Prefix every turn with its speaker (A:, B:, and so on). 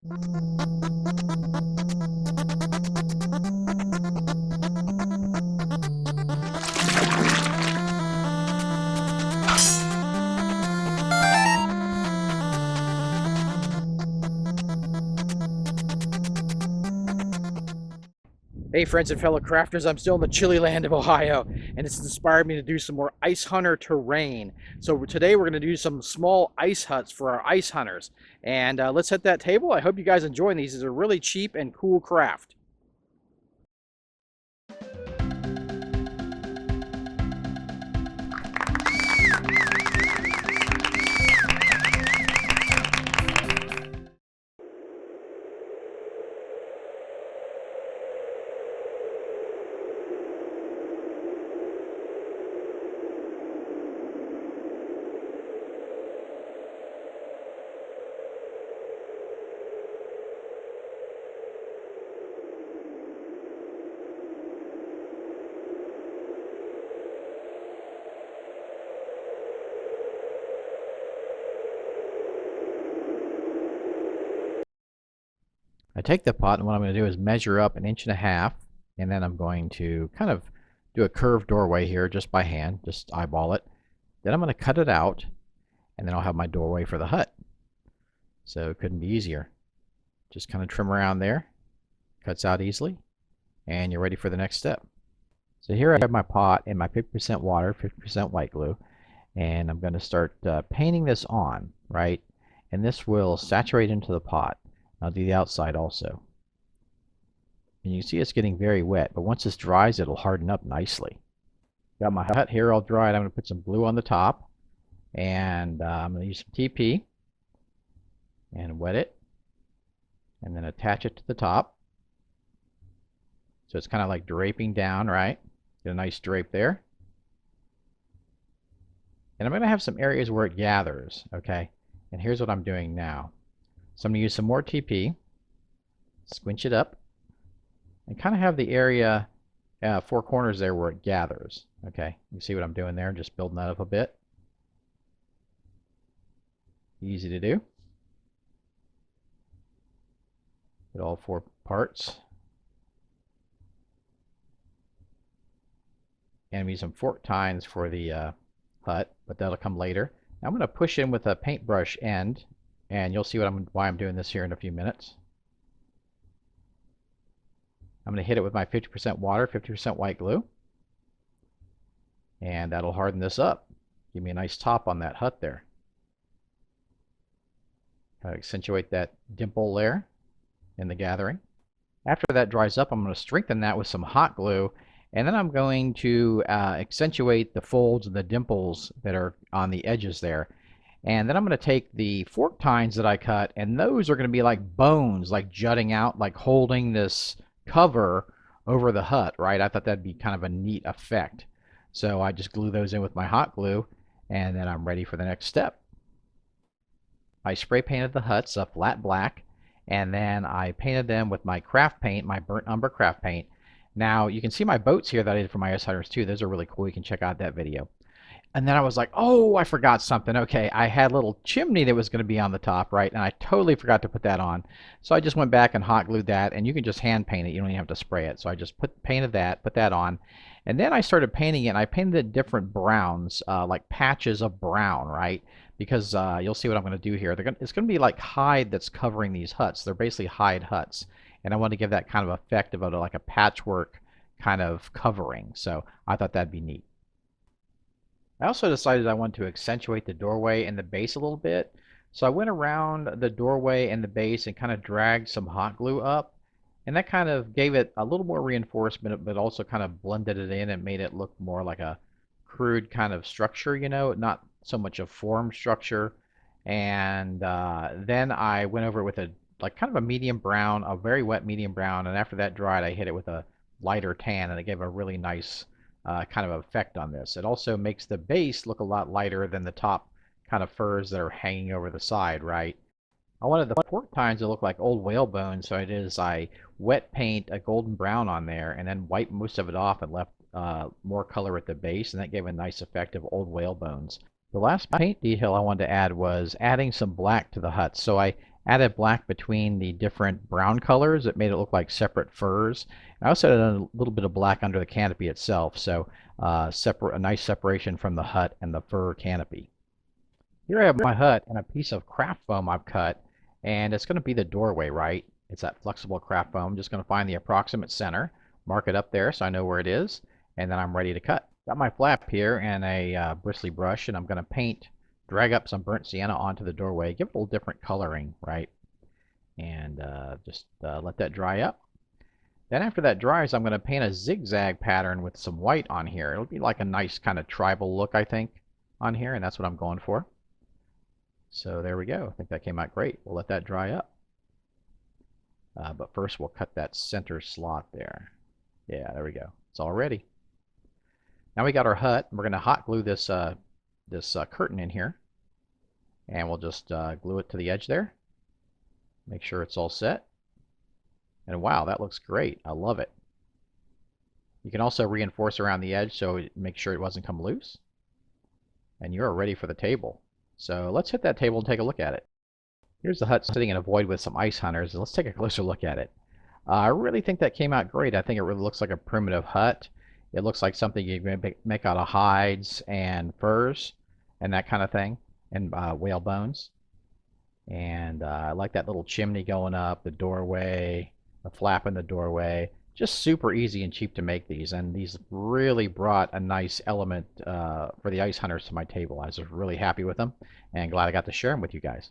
A: Hey friends and fellow crafters, I'm still in the chilly land of Ohio, and it's inspired me to do some more ice hunter terrain. So today we're going to do some small ice huts for our ice hunters. And let's hit that table. I hope you guys enjoy these. These are really cheap and cool craft. I take the pot, and what I'm going to do is measure up 1.5 inches, and then I'm going to kind of do a curved doorway here just by hand, just eyeball it. Then I'm going to cut it out, and then I'll have my doorway for the hut. So it couldn't be easier. Just kind of trim around there, cuts out easily, and you're ready for the next step. So here I have my pot and my 50% water, 50% white glue, and I'm going to start painting this on, right? And this will saturate into the pot. I'll do the outside also. And you can see it's getting very wet, but once this dries, it'll harden up nicely. Got my hut here all dried. I'm going to put some glue on the top, and I'm going to use some TP and wet it, and then attach it to the top. So it's kind of like draping down, right? Get a nice drape there. And I'm going to have some areas where it gathers, okay? And here's what I'm doing now. So I'm going to use some more TP, squinch it up, and kind of have the area, 4 corners there where it gathers, okay? You see what I'm doing there? Just building that up a bit. Easy to do. Get all 4 parts. And I'm using some fork tines for the hut, but that'll come later. Now I'm going to push in with a paintbrush end, and you'll see why I'm doing this here in a few minutes. I'm going to hit it with my 50% water, 50% white glue, and that'll harden this up. Give me a nice top on that hut there. Kind of accentuate that dimple there in the gathering. After that dries up, I'm going to strengthen that with some hot glue, and then I'm going to accentuate the folds and the dimples that are on the edges there. And then I'm going to take the fork tines that I cut, and those are going to be like bones, like jutting out, like holding this cover over the hut, right? I thought that'd be kind of a neat effect. So I just glue those in with my hot glue, and then I'm ready for the next step. I spray painted the huts a flat black, and then I painted them with my craft paint, my burnt umber craft paint. Now you can see my boats here that I did for my ice hunters too. Those are really cool. You can check out that video. And then I was like, oh, I forgot something. Okay, I had a little chimney that was going to be on the top, right? And I totally forgot to put that on. So I just went back and hot glued that, and you can just hand paint it. You don't even have to spray it. So I just painted that, put that on. And then I started painting it, and I painted it different browns, like patches of brown, right? Because you'll see what I'm going to do here. It's going to be like hide that's covering these huts. They're basically hide huts. And I want to give that kind of effect of like a patchwork kind of covering. So I thought that'd be neat. I also decided I wanted to accentuate the doorway and the base a little bit. So I went around the doorway and the base and kind of dragged some hot glue up. And that kind of gave it a little more reinforcement, but also kind of blended it in and made it look more like a crude kind of structure, not so much a form structure. And then I went over it with a like kind of a medium brown, a very wet medium brown. And after that dried, I hit it with a lighter tan, and it gave a really nice kind of effect on this. It also makes the base look a lot lighter than the top kind of furs that are hanging over the side, right? I wanted the fork tines to look like old whale bones, so I wet paint a golden brown on there and then wiped most of it off and left more color at the base, and that gave a nice effect of old whale bones. The last paint detail I wanted to add was adding some black to the hut. So I added black between the different brown colors. It made it look like separate furs. I also added a little bit of black under the canopy itself, so a nice separation from the hut and the fur canopy. Here I have my hut and a piece of craft foam I've cut, and it's going to be the doorway, right? It's that flexible craft foam. I'm just going to find the approximate center, mark it up there so I know where it is, and then I'm ready to cut. Got my flap here and a bristly brush, and I'm going to drag up some burnt sienna onto the doorway, give it a little different coloring, right? And just let that dry up. Then after that dries, I'm going to paint a zigzag pattern with some white on here. It'll be like a nice kind of tribal look, I think, on here, and that's what I'm going for. So there we go. I think that came out great. We'll let that dry up. But first we'll cut that center slot there. Yeah, there we go. It's all ready. Now we got our hut. We're going to hot glue this curtain in here. And we'll just glue it to the edge there. Make sure it's all set. And wow, that looks great. I love it. You can also reinforce around the edge so make sure it doesn't come loose. And you're ready for the table. So let's hit that table and take a look at it. Here's the hut sitting in a void with some ice hunters. Let's take a closer look at it. I really think that came out great. I think it really looks like a primitive hut. It looks like something you can make out of hides and furs and that kind of thing, and whale bones. And I like that little chimney going up, the doorway, the flap in the doorway. Just super easy and cheap to make these, and these really brought a nice element for the ice hunters to my table. I was really happy with them and glad I got to share them with you guys.